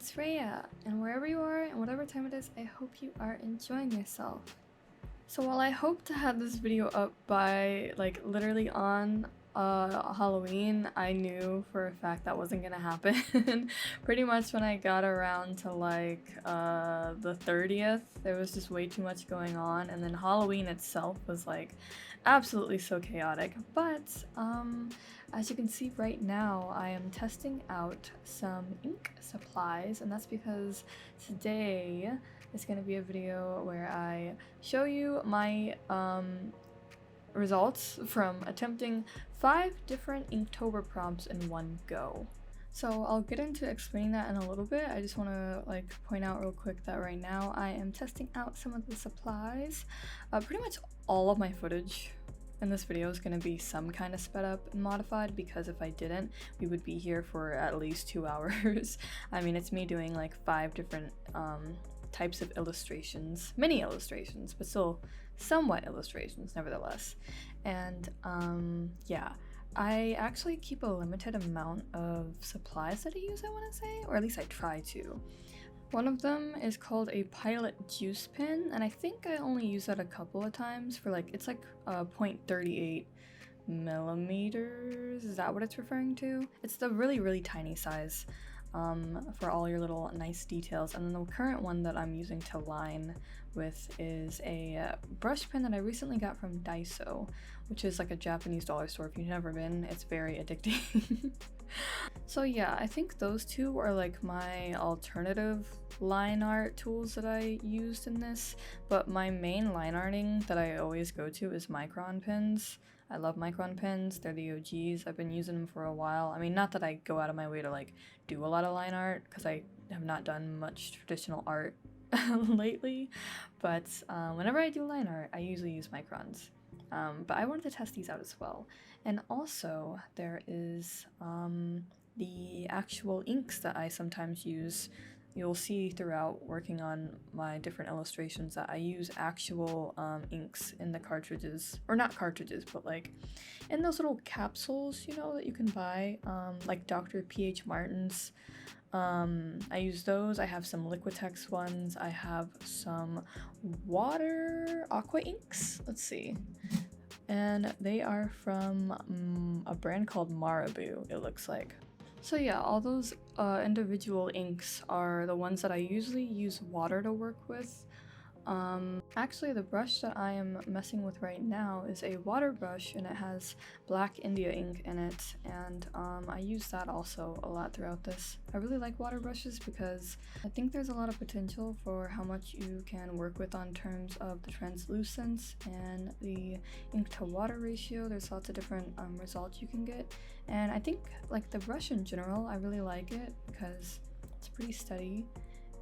it's Rhea, and wherever you are and whatever time it is, I hope you are enjoying yourself. So while I hope to have this video up by literally on Halloween, I knew for a fact that wasn't gonna happen. Pretty much when I got around to the 30th, there was just way too much going on, and then Halloween itself was absolutely so chaotic. But as you can see right now, I am testing out some ink supplies, and that's because today is going to be a video where I show you my results from attempting 5 different Inktober prompts in one go. So I'll get into explaining that in a little bit. I just want to point out real quick that right now I am testing out some of the supplies. Pretty much all of my footage in this video is going to be some kind of sped up and modified, because if I didn't, we would be here for at least 2 hours. I mean, it's me doing 5 different types of illustrations, mini illustrations, but still somewhat illustrations nevertheless. And yeah, I actually keep a limited amount of supplies that I use, I want to say, or at least I try to. One of them is called a pilot juice pen, and I think I only use that a couple of times for it's 0.38 millimeters. Is that what it's referring to? It's the really tiny size for all your little nice details. And then the current one that I'm using to line with is a brush pen that I recently got from Daiso, which is a Japanese dollar store. If you've never been, it's very addicting. So yeah, I think those two are my alternative line art tools that I used in this, but my main line arting that I always go to is micron pens. I love micron pens, they're the OGs. I've been using them for a while. I mean, not that I go out of my way to do a lot of line art, because I have not done much traditional art lately, but whenever I do line art, I usually use microns. But I wanted to test these out as well. And also, there is the actual inks that I sometimes use. You'll see throughout working on my different illustrations that I use actual inks in the cartridges, or not cartridges, but in those little capsules, you know, that you can buy, like Dr. P.H. Martin's. I use those. I have some liquitex ones. I have some water aqua inks. Let's see. And they are from a brand called Marabu, it looks like. So yeah, all those individual inks are the ones that I usually use water to work with. Actually, the brush that I am messing with right now is a water brush, and it has black India ink in it, and I use that also a lot throughout this. I really like water brushes because I think there's a lot of potential for how much you can work with on terms of the translucence and the ink to water ratio. There's lots of different results you can get, and I think the brush in general, I really like it because it's pretty steady.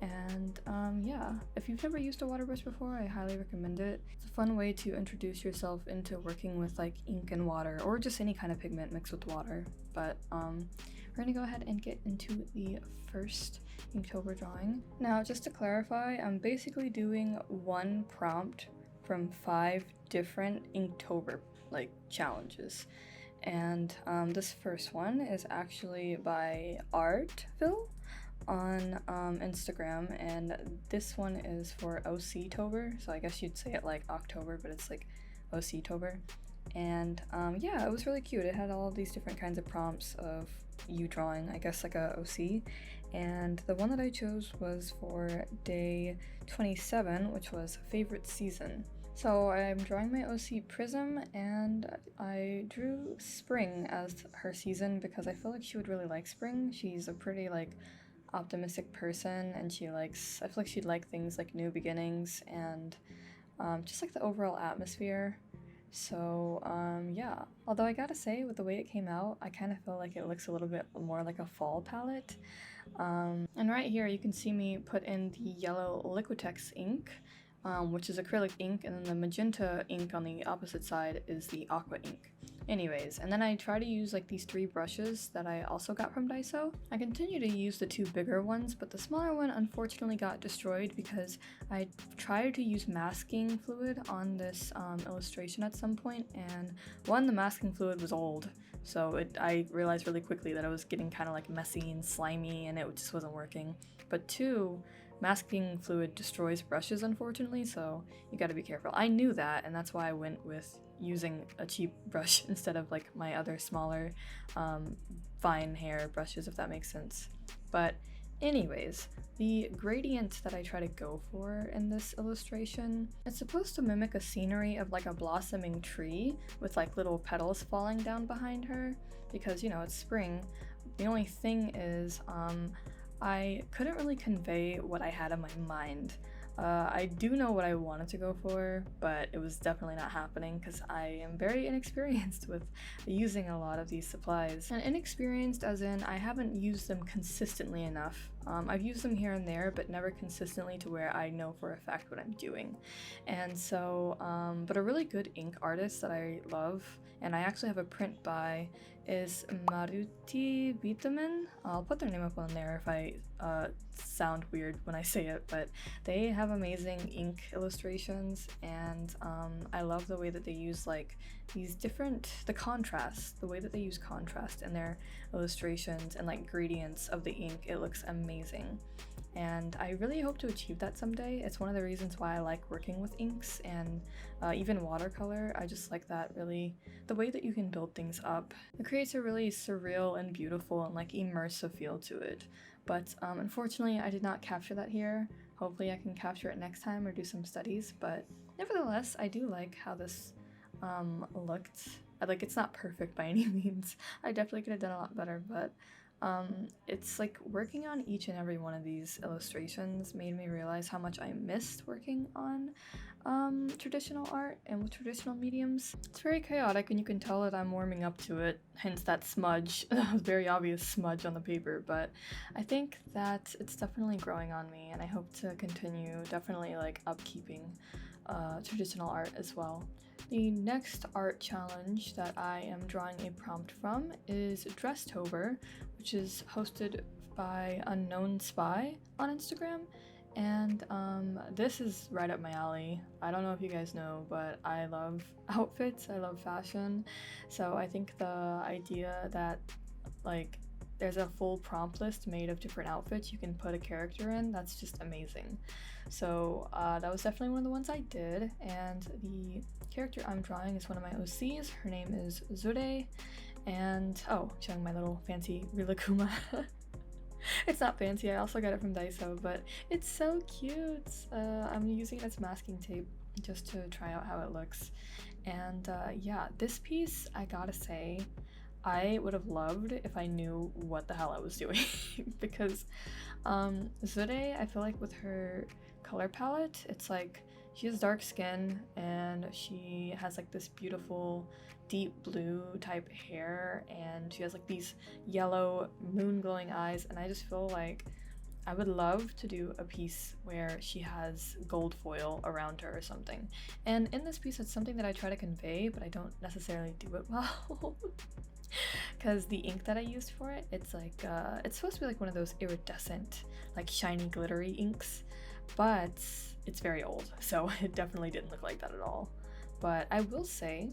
And yeah, if you've never used a water brush before, I highly recommend it. It's a fun way to introduce yourself into working with ink and water, or just any kind of pigment mixed with water. But we're gonna go ahead and get into the first Inktober drawing. Now, just to clarify, I'm basically doing one prompt from 5 different Inktober challenges. And this first one is actually by Artville on Instagram, and this one is for OC-tober, so I guess you'd say it October, but it's OC-tober. And yeah, it was really cute. It had all these different kinds of prompts of you drawing, I guess, a OC, and the one that I chose was for day 27, which was favorite season. So I'm drawing my OC Prism, and I drew spring as her season because I feel like she would really like spring. She's a pretty optimistic person, and I feel like she'd like things like new beginnings and just the overall atmosphere. So yeah, although I gotta say, with the way it came out, I kind of feel like it looks a little bit more like a fall palette. And right here you can see me put in the yellow liquitex ink, which is acrylic ink, and then the magenta ink on the opposite side is the aqua ink. Anyways, and then I try to use these 3 brushes that I also got from Daiso. I continue to use the 2 bigger ones, but the smaller one unfortunately got destroyed because I tried to use masking fluid on this illustration at some point, and the masking fluid was old, so I realized really quickly that it was getting kind of messy and slimy, and it just wasn't working. but 2, masking fluid destroys brushes, unfortunately, so you gotta be careful. I knew that, and that's why I went with using a cheap brush instead of like my other smaller fine hair brushes, if that makes sense. But anyways, the gradient that I try to go for in this illustration, it's supposed to mimic a scenery of like a blossoming tree with like little petals falling down behind her, because you know, it's spring. The only thing is, I couldn't really convey what I had in my mind. I do know what I wanted to go for, but it was definitely not happening because I am very inexperienced with using a lot of these supplies. And inexperienced as in I haven't used them consistently enough. I've used them here and there, but never consistently to where I know for a fact what I'm doing. And so, but a really good ink artist that I love, and I actually have a print by, is Maruti Vitamin. I'll put their name up on there if I sound weird when I say it, but they have amazing ink illustrations, and I love the way that they use like these different, the contrast, the way that they use contrast in their illustrations and like gradients of the ink. It looks amazing. And I really hope to achieve that someday. It's one of the reasons why I like working with inks and even watercolor. I just like that, really, the way that you can build things up. It creates a really surreal and beautiful and like immersive feel to it. But unfortunately, I did not capture that here. Hopefully I can capture it next time or do some studies, but nevertheless, I do like how this looked. Like, it's not perfect by any means. I definitely could have done a lot better, but it's like working on each and every one of these illustrations made me realize how much I missed working on traditional art and with traditional mediums. It's very chaotic, and you can tell that I'm warming up to it, hence that smudge, very obvious smudge on the paper, but I think that it's definitely growing on me, and I hope to continue definitely like upkeeping traditional art as well. The next art challenge that I am drawing a prompt from is Inktober, which is hosted by Unknown Spy on Instagram, and this is right up my alley. I don't know if you guys know, but I love outfits, I love fashion, so I think the idea that like there's a full prompt list made of different outfits you can put a character in, that's just amazing. So that was definitely one of the ones I did, and the character I'm drawing is one of my OCs. Her name is Zure, and oh, showing my little fancy rilakkuma. It's not fancy, I also got it from Daiso, but it's so cute. I'm using it as masking tape just to try out how it looks. And yeah, this piece, I gotta say, I would have loved if I knew what the hell I was doing because Zure, I feel like with her color palette, it's like she has dark skin and she has like this beautiful deep blue type hair, and she has like these yellow moon glowing eyes, and I just feel like I would love to do a piece where she has gold foil around her or something. And in this piece, it's something that I try to convey, but I don't necessarily do it well. Because the ink that I used for it, it's like it's supposed to be like one of those iridescent, like shiny glittery inks, but it's very old, so it definitely didn't look like that at all. But I will say,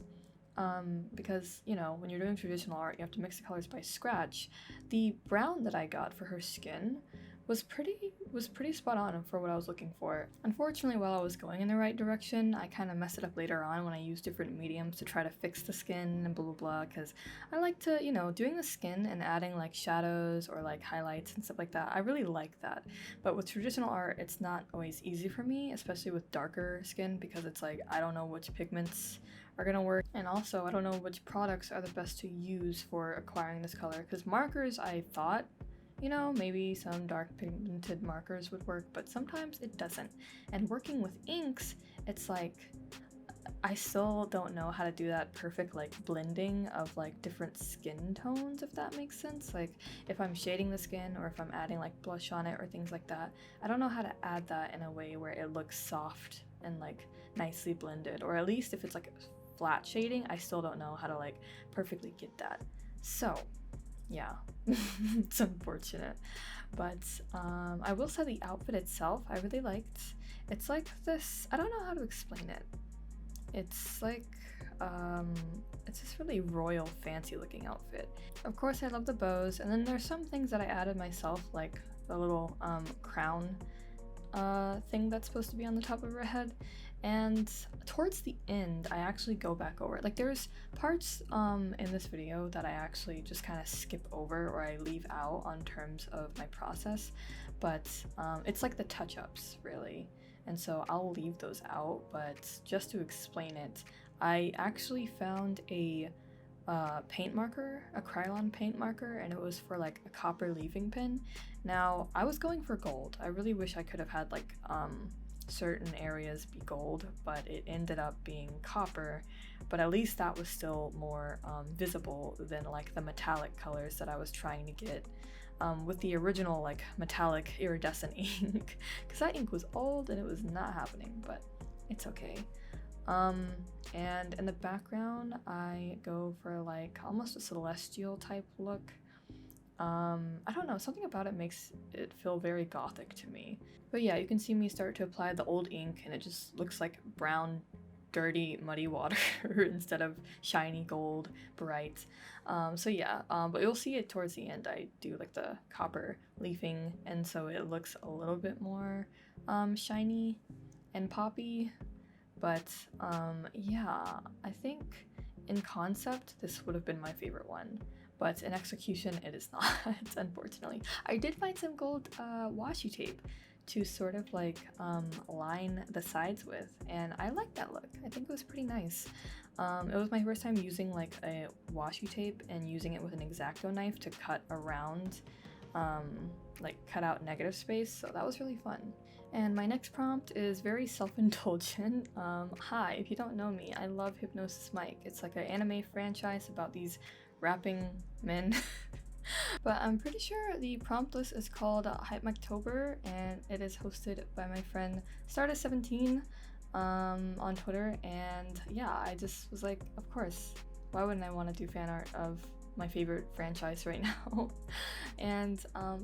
because you know, when you're doing traditional art, you have to mix the colors by scratch. The brown that I got for her skin was pretty spot on for what I was looking for. Unfortunately, while I was going in the right direction, I kind of messed it up later on when I used different mediums to try to fix the skin and blah blah blah, because I like to, you know, doing the skin and adding like shadows or like highlights and stuff like that. I really like that. But with traditional art, it's not always easy for me, especially with darker skin, because it's like I don't know which pigments are gonna work, and also I don't know which products are the best to use for acquiring this color, because markers, I thought, you know, maybe some dark pigmented markers would work, but sometimes it doesn't. And working with inks, it's like I still don't know how to do that perfect like blending of like different skin tones, if that makes sense. Like if I'm shading the skin or if I'm adding like blush on it or things like that, I don't know how to add that in a way where it looks soft and like nicely blended, or at least if it's like flat shading, I still don't know how to like perfectly get that. So yeah, it's unfortunate, but I will say the outfit itself I really liked. It's like this, I don't know how to explain it. It's like it's this really royal, fancy looking outfit. Of course, I love the bows, and then there's some things that I added myself, like the little crown thing that's supposed to be on the top of her head. And towards the end, I actually go back over it. Like there's parts in this video that I actually just kind of skip over or I leave out on terms of my process, but it's like the touch-ups really. And so I'll leave those out, but just to explain it, I actually found a paint marker, a Krylon paint marker, and it was for like a copper leaving pen. Now I was going for gold. I really wish I could have had like certain areas be gold, but it ended up being copper, but at least that was still more visible than like the metallic colors that I was trying to get with the original like metallic iridescent ink, because that ink was old and it was not happening, but it's okay. And in the background I go for like almost a celestial type look. I don't know, something about it makes it feel very gothic to me. But yeah, you can see me start to apply the old ink and it just looks like brown, dirty, muddy water instead of shiny gold, bright. So yeah, but you'll see it towards the end. I do like the copper leafing, and so it looks a little bit more shiny and poppy. But yeah, I think in concept this would have been my favorite one, but in execution it is not, unfortunately. I did find some gold washi tape to sort of like line the sides with, and I like that look. I think it was pretty nice. It was my first time using like a washi tape and using it with an X-Acto knife to cut around, like cut out negative space, so that was really fun. And my next prompt is very self-indulgent. Hi, if you don't know me, I love Hypnosis Mike. It's like an anime franchise about these rapping men. But I'm pretty sure the prompt list is called Inktober, and it is hosted by my friend Stardust17 on Twitter. And yeah, I just was like, of course, why wouldn't I want to do fan art of my favorite franchise right now? And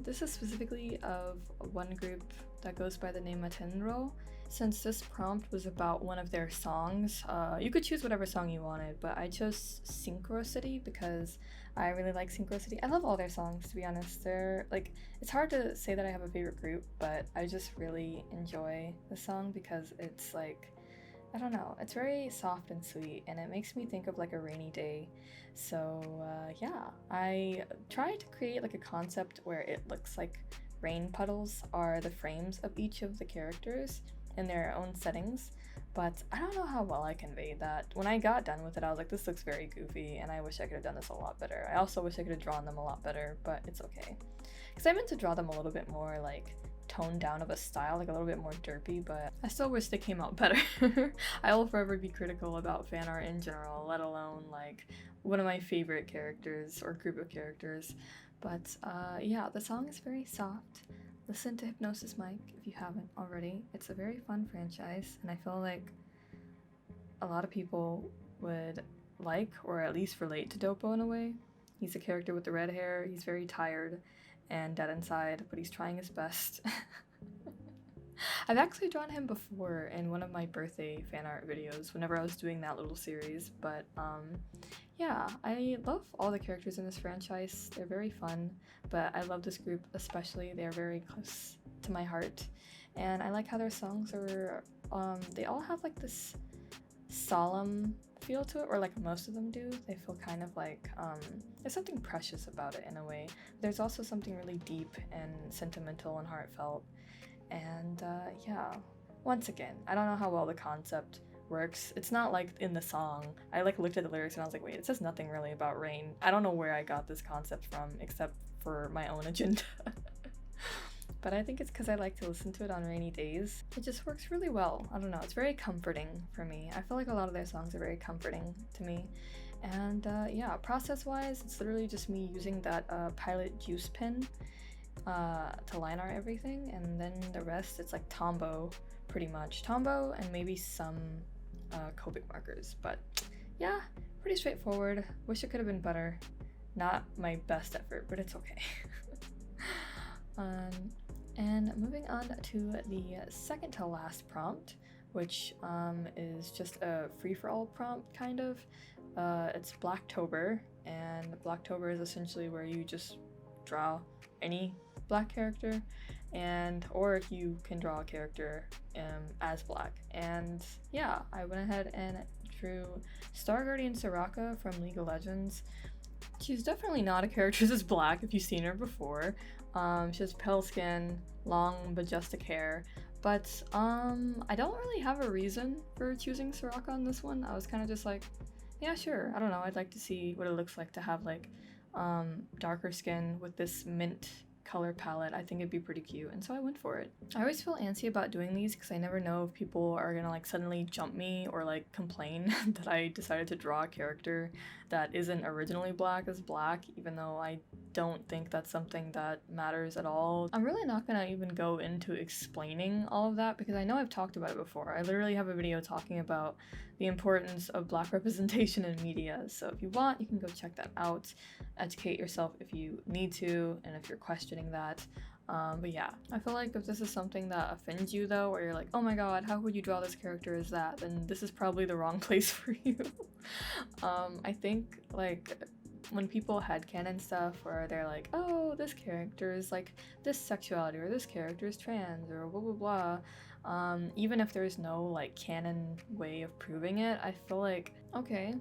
this is specifically of one group that goes by the name Matenro. Since this prompt was about one of their songs, you could choose whatever song you wanted, but I chose Synchro because I really like Synchro. I love all their songs, to be honest. They're like, it's hard to say that I have a favorite group, but I just really enjoy the song because it's like, I don't know, it's very soft and sweet, and it makes me think of like a rainy day. So yeah, I tried to create like a concept where it looks like rain puddles are the frames of each of the characters in their own settings, but I don't know how well I conveyed that. When I got done with it, I was like, this looks very goofy, and I wish I could have done this a lot better. I also wish I could have drawn them a lot better, but it's okay. Because I meant to draw them a little bit more like toned down of a style, like a little bit more derpy, but I still wish they came out better. I will forever be critical about fan art in general, let alone like one of my favorite characters or group of characters. But yeah, the song is very soft. Listen to Hypnosis Mike if you haven't already. It's a very fun franchise, and I feel like a lot of people would like or at least relate to Dopo in a way. He's a character with the red hair. He's very tired and dead inside, but he's trying his best. I've actually drawn him before in one of my birthday fan art videos whenever I was doing that little series, but yeah, I love all the characters in this franchise. They're very fun, but I love this group especially. They're very close to my heart, and I like how their songs are, they all have like this solemn feel to it, or like most of them do. They feel kind of like, there's something precious about it in a way. There's also something really deep and sentimental and heartfelt. And yeah, once again, I don't know how well the concept works. It's not like in the song. I like looked at the lyrics and I was like, wait, it says nothing really about rain. I don't know where I got this concept from except for my own agenda. But I think it's because I like to listen to it on rainy days. It just works really well. I don't know, it's very comforting for me. I feel like a lot of their songs are very comforting to me. And yeah, process-wise, it's literally just me using that Pilot Juice pen to line art everything, and then the rest it's like tombow, pretty much tombow, and maybe some copic markers. But yeah, pretty straightforward. Wish it could have been better. Not my best effort, but it's okay. And moving on to the second to last prompt, which is just a free-for-all prompt kind of. It's Blacktober, and Blacktober is essentially where you just draw any black character, and or you can draw a character as black. And yeah, I went ahead and drew Star Guardian Soraka from League of Legends. She's definitely not a character that's black if you've seen her before. She has pale skin, long majestic hair, but I don't really have a reason for choosing Soraka on this one. I was kind of just like, yeah, sure, I don't know, I'd like to see what it looks like to have like darker skin with this mint color palette. I think it'd be pretty cute, and so I went for it. I always feel antsy about doing these because I never know if people are gonna like suddenly jump me or like complain that I decided to draw a character that isn't originally black as black, even though I don't think that's something that matters at all. I'm really not gonna even go into explaining all of that because I know I've talked about it before. I literally have a video talking about the importance of black representation in media, so if you want, you can go check that out. Educate yourself if you need to, and if you're questioning that. But yeah, I feel like if this is something that offends you though, where you're like, oh my god, how would you draw this character as that, then this is probably the wrong place for you. I think like when people headcanon stuff where they're like, oh, this character is like this sexuality, or this character is trans, or blah blah blah, even if there's no like canon way of proving it, I feel like, okay,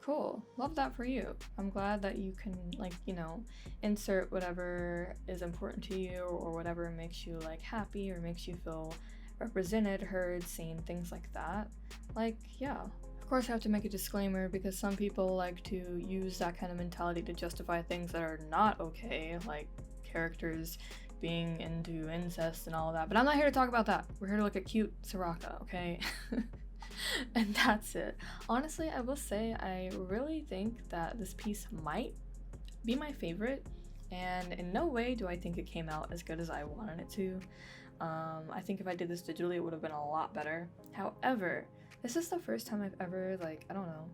cool, love that for you. I'm glad that you can, like, you know, insert whatever is important to you or whatever makes you like happy or makes you feel represented, heard, seen, things like that. Like, yeah. Of course I have to make a disclaimer because some people like to use that kind of mentality to justify things that are not okay, like characters being into incest and all of that. But I'm not here to talk about that. We're here to look at cute Soraka, okay? And that's it. Honestly, I will say I really think that this piece might be my favorite, and in no way do I think it came out as good as I wanted it to. I think if I did this digitally, it would have been a lot better. However, this is the first time I've ever, like, I don't know,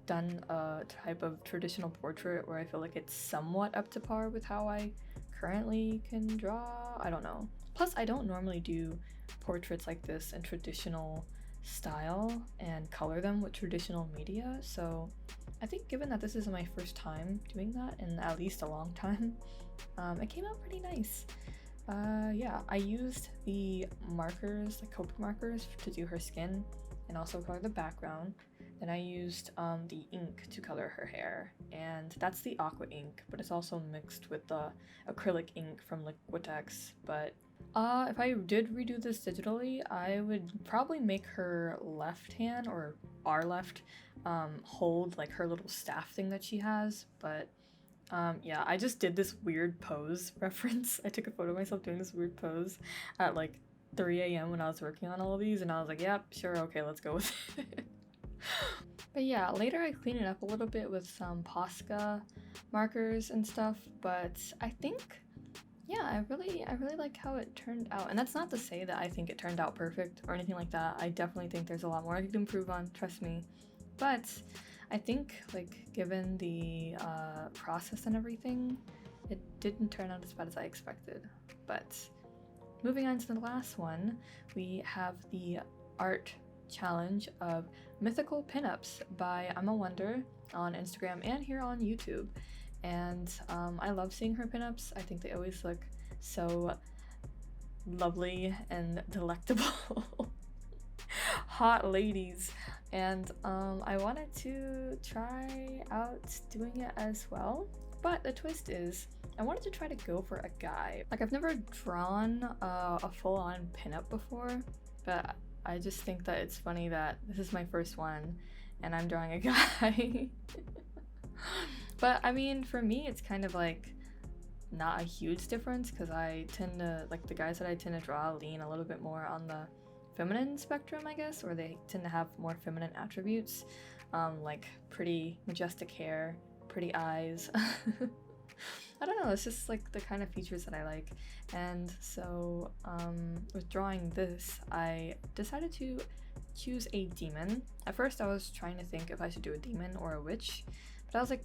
done a type of traditional portrait where I feel like it's somewhat up to par with how I currently can draw. I don't know. Plus, I don't normally do portraits like this in traditional style and color them with traditional media, so I think given that this is my first time doing that in at least a long time, it came out pretty nice. Yeah, I used the markers, the copic markers, to do her skin and also color the background. Then I used the ink to color her hair, and that's the aqua ink, but it's also mixed with the acrylic ink from liquitex. But if I did redo this digitally, I would probably make her left hand, or our left, hold like her little staff thing that she has. But yeah, I just did this weird pose reference. I took a photo of myself doing this weird pose at like 3 a.m. when I was working on all of these, and I was like, yep, sure, okay, let's go with it. But yeah, later I cleaned it up a little bit with some Posca markers and stuff, but I think, yeah, I really like how it turned out. And that's not to say that I think it turned out perfect or anything like that. I definitely think there's a lot more I could improve on, trust me. But I think, like, given the process and everything, it didn't turn out as bad as I expected. But moving on to the last one, we have the art challenge of mythical pinups by I'm a Wonder on Instagram and here on YouTube. And I love seeing her pinups. I think they always look so lovely and delectable. Hot ladies. And I wanted to try out doing it as well. But the twist is, I wanted to try to go for a guy. Like, I've never drawn a full-on pinup before, but I just think that it's funny that this is my first one and I'm drawing a guy. But I mean, for me, it's kind of like not a huge difference because I tend to, like, the guys that I tend to draw lean a little bit more on the feminine spectrum, I guess, or they tend to have more feminine attributes, like pretty majestic hair, pretty eyes. I don't know, it's just like the kind of features that I like. And so with drawing this, I decided to choose a demon. At first I was trying to think if I should do a demon or a witch, but I was like,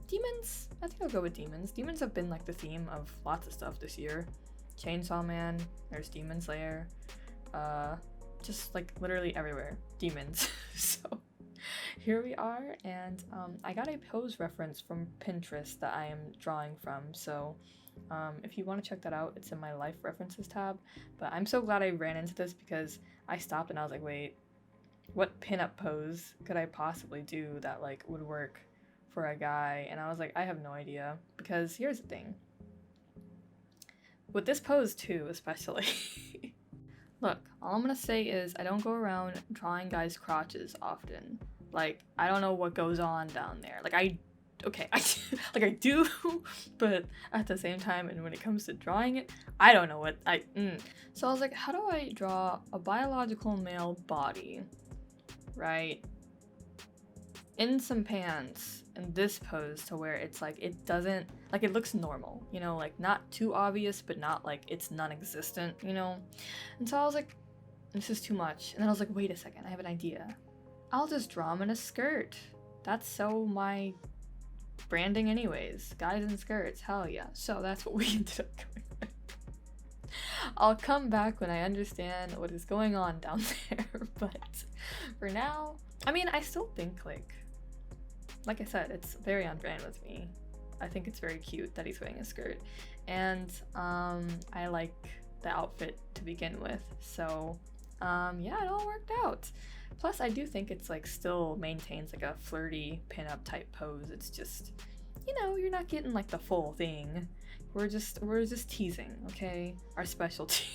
demons? I think I'll go with demons. Demons have been like the theme of lots of stuff this year. Chainsaw Man, there's Demon Slayer, just like literally everywhere, demons. So here we are, and I got a pose reference from Pinterest that I am drawing from, so If you want to check that out, it's in my life references tab. But I'm so glad I ran into this because I stopped and I was like, wait, what pinup pose could I possibly do that like would work for a guy? And I was like, I have no idea, because here's the thing. With this pose too, especially. Look, all I'm gonna say is I don't go around drawing guys' crotches often. Like, I don't know what goes on down there. Like, I do, but at the same time, and when it comes to drawing it, I don't know what So I was like, how do I draw a biological male body, right, in some pants in this pose to where it's like it doesn't, like, it looks normal, you know, like not too obvious but not like it's non-existent, you know? And so I was like, this is too much. And then I was like, wait a second, I have an idea. I'll just draw him in a skirt. That's so my branding anyways. Guys in skirts, hell yeah. So that's what we ended up going with. I'll come back when I understand what is going on down there, but for now, I mean, I still think like I said, it's very on brand with me. I think it's very cute that he's wearing a skirt, and I like the outfit to begin with, so yeah, it all worked out. Plus, I do think it's like still maintains like a flirty pinup type pose. It's just, you know, you're not getting like the full thing. We're just teasing, okay? Our specialty.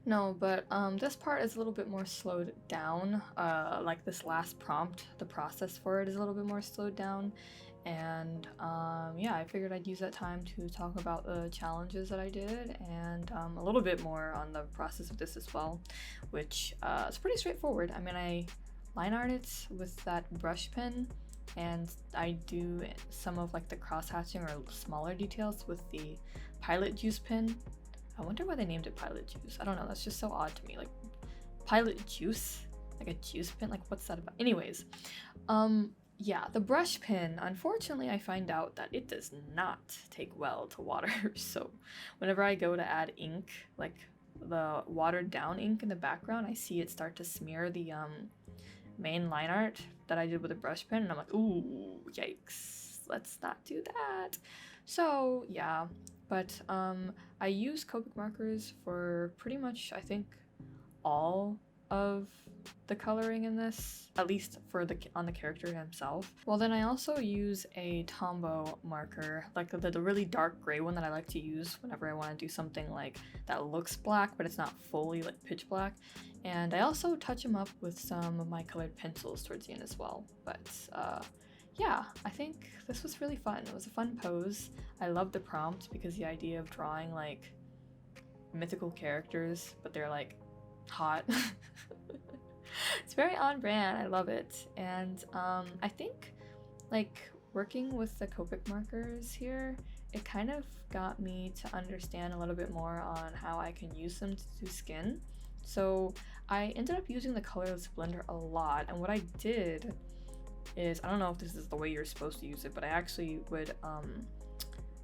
No, but this part is a little bit more slowed down. Like this last prompt, the process for it is a little bit more slowed down. And yeah, I figured I'd use that time to talk about the challenges that I did and a little bit more on the process of this as well, which is pretty straightforward. I mean, I line art it with that brush pen, and I do some of like the cross hatching or smaller details with the Pilot Juice pen. I wonder why they named it Pilot Juice. I don't know, that's just so odd to me. Like, Pilot Juice? Like a juice pen? Like, what's that about? Anyways, yeah, the brush pen, unfortunately, I find out that it does not take well to water. So whenever I go to add ink, like the watered down ink in the background, I see it start to smear the main line art that I did with a brush pen, and I'm like, ooh, yikes, let's not do that. So yeah, but I use copic markers for pretty much, I think, all of the coloring in this, at least for on the character himself. Well, then I also use a tombow marker, like the really dark gray one that I like to use whenever I want to do something like that looks black but it's not fully like pitch black. And I also touch them up with some of my colored pencils towards the end as well. But yeah, I think this was really fun. It was a fun pose. I love the prompt because the idea of drawing like mythical characters, but they're like hot. It's very on brand. I love it. And I think like working with the copic markers here, it kind of got me to understand a little bit more on how I can use them to do skin. So I ended up using the colorless blender a lot, and what I did is, I don't know if this is the way you're supposed to use it, but I actually would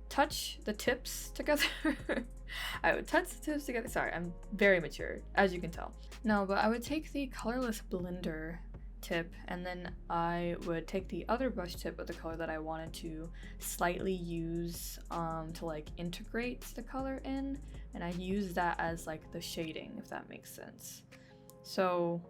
touch the tips together. I would touch the tips together. Sorry, I'm very mature, as you can tell. No, but I would take the colorless blender tip, and then I would take the other brush tip of the color that I wanted to slightly use to like integrate the color in, and I use that as like the shading, if that makes sense. So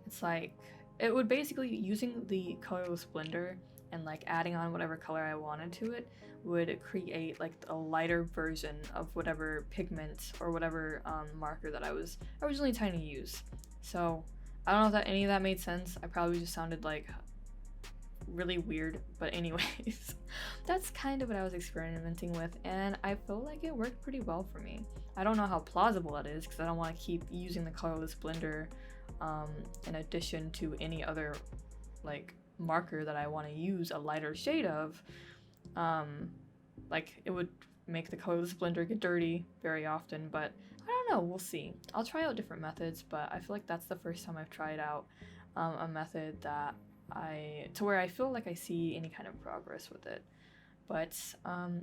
it's like, it would basically, using the colorless blender and like adding on whatever color I wanted to it, would create like a lighter version of whatever pigment or whatever marker that I was originally trying to use. So I don't know if that any of that made sense. I probably just sounded like really weird, but anyways, that's kind of what I was experimenting with, and I feel like it worked pretty well for me. I don't know how plausible that is because I don't want to keep using the colorless blender in addition to any other like marker that I want to use a lighter shade of. Like, it would make the colorless blender get dirty very often, but I don't know, we'll see. I'll try out different methods, but I feel like that's the first time I've tried out a method that to where I feel like I see any kind of progress with it. But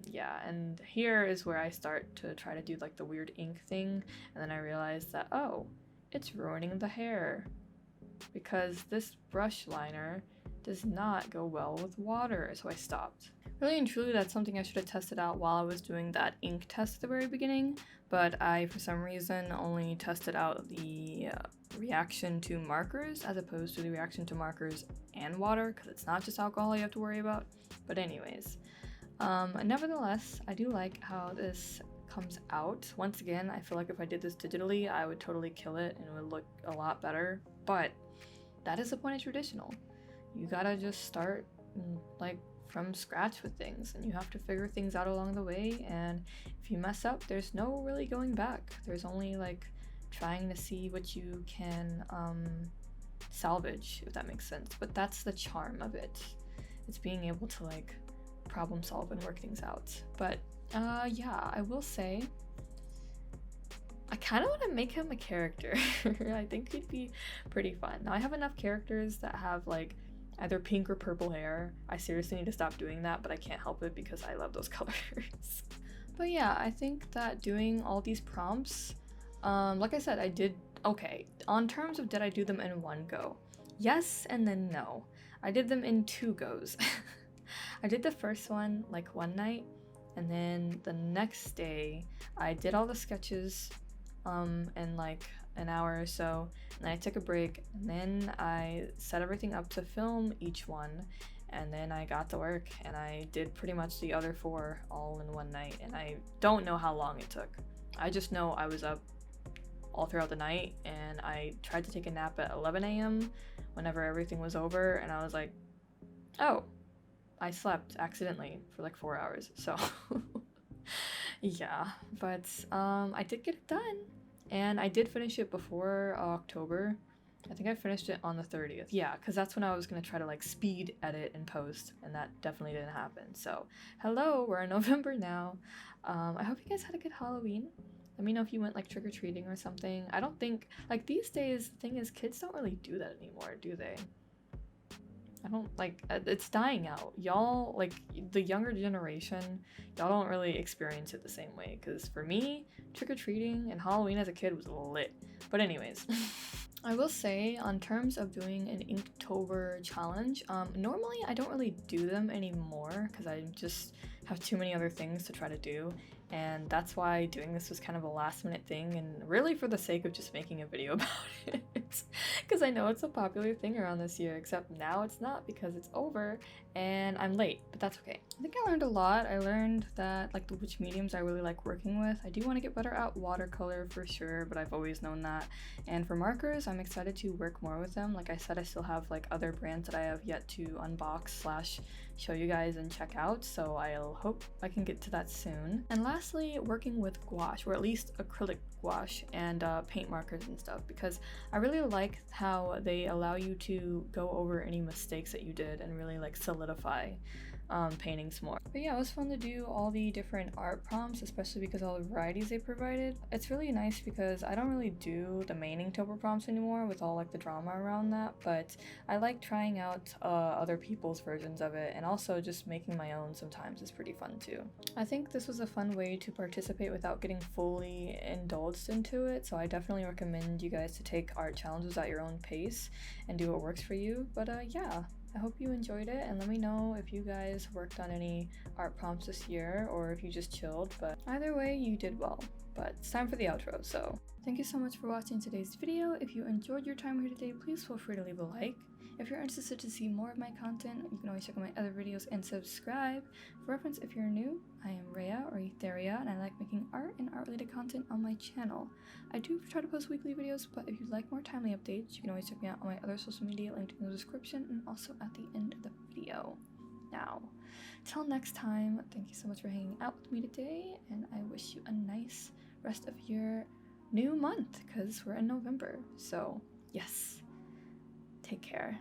yeah, and here is where I start to try to do like the weird ink thing, and then I realized that, oh, it's ruining the hair because this brush liner does not go well with water, so I stopped. Really and truly, that's something I should have tested out while I was doing that ink test at the very beginning, but I, for some reason, only tested out the reaction to markers as opposed to the reaction to markers and water, because it's not just alcohol you have to worry about. But anyways, nevertheless, I do like how this comes out. Once again, I feel like if I did this digitally, I would totally kill it and it would look a lot better, but that is the point of traditional. You gotta just start like from scratch with things, and you have to figure things out along the way, and if you mess up, there's no really going back. There's only like trying to see what you can salvage, if that makes sense. But that's the charm of it. It's being able to like problem solve and work things out. But yeah, I will say I kind of want to make him a character. I think he'd be pretty fun. Now I have enough characters that have like either pink or purple hair. I seriously need to stop doing that, but I can't help it because I love those colors. But yeah, I think that doing all these prompts, like I said, I did okay. On terms of did I do them in one go? Yes and then no. I did them in 2 goes. I did the first one like one night, and then the next day I did all the sketches in like an hour or so, and then I took a break, and then I set everything up to film each one, and then I got to work and I did pretty much the other 4 all in one night, and I don't know how long it took. I just know I was up all throughout the night, and I tried to take a nap at 11 a.m. whenever everything was over, and I was like, oh, I slept accidentally for like 4 hours, so yeah, but I did get it done. And I did finish it before October. I think I finished it on the 30th. Yeah, because that's when I was going to try to like speed edit and post, and that definitely didn't happen. So hello, we're in November now. I hope you guys had a good Halloween. Let me know if you went like trick-or-treating or something. I don't think, like these days, the thing is kids don't really do that anymore, do they? I don't like, it's dying out. Y'all, like the younger generation, y'all don't really experience it the same way. Because for me, trick-or-treating and Halloween as a kid was lit. But anyways, I will say on terms of doing an Inktober challenge, normally I don't really do them anymore because I just have too many other things to try to do. And that's why doing this was kind of a last minute thing, and really for the sake of just making a video about it. Because I know it's a popular thing around this year, except now it's not because it's over and I'm late, but that's okay. I think I learned a lot. I learned that like which mediums I really like working with. I do want to get better at watercolor for sure, but I've always known that. And for markers, I'm excited to work more with them. Like I said, I still have like other brands that I have yet to unbox / show you guys and check out, so I'll hope I can get to that soon. And lastly, working with gouache, or at least acrylic gouache and paint markers and stuff, because I really like how they allow you to go over any mistakes that you did and really like solidify paintings more. But yeah, it was fun to do all the different art prompts, especially because all the varieties they provided. It's really nice because I don't really do the main Inktober prompts anymore with all like the drama around that, but I like trying out other people's versions of it, and also just making my own sometimes is pretty fun too. I think this was a fun way to participate without getting fully indulged into it, so I definitely recommend you guys to take art challenges at your own pace and do what works for you. But yeah, I hope you enjoyed it, and let me know if you guys worked on any art prompts this year or if you just chilled, but either way you did well. But it's time for the outro, so thank you so much for watching today's video. If you enjoyed your time here today, please feel free to leave a like. If you're interested to see more of my content, you can always check out my other videos and subscribe. For reference, if you're new, I am Rhea or Etheria, and I like making art and art-related content on my channel. I do try to post weekly videos, but if you'd like more timely updates, you can always check me out on my other social media linked in the description and also at the end of the video. Now, till next time, thank you so much for hanging out with me today, and I wish you a nice rest of your new month, because we're in November. So yes, take care.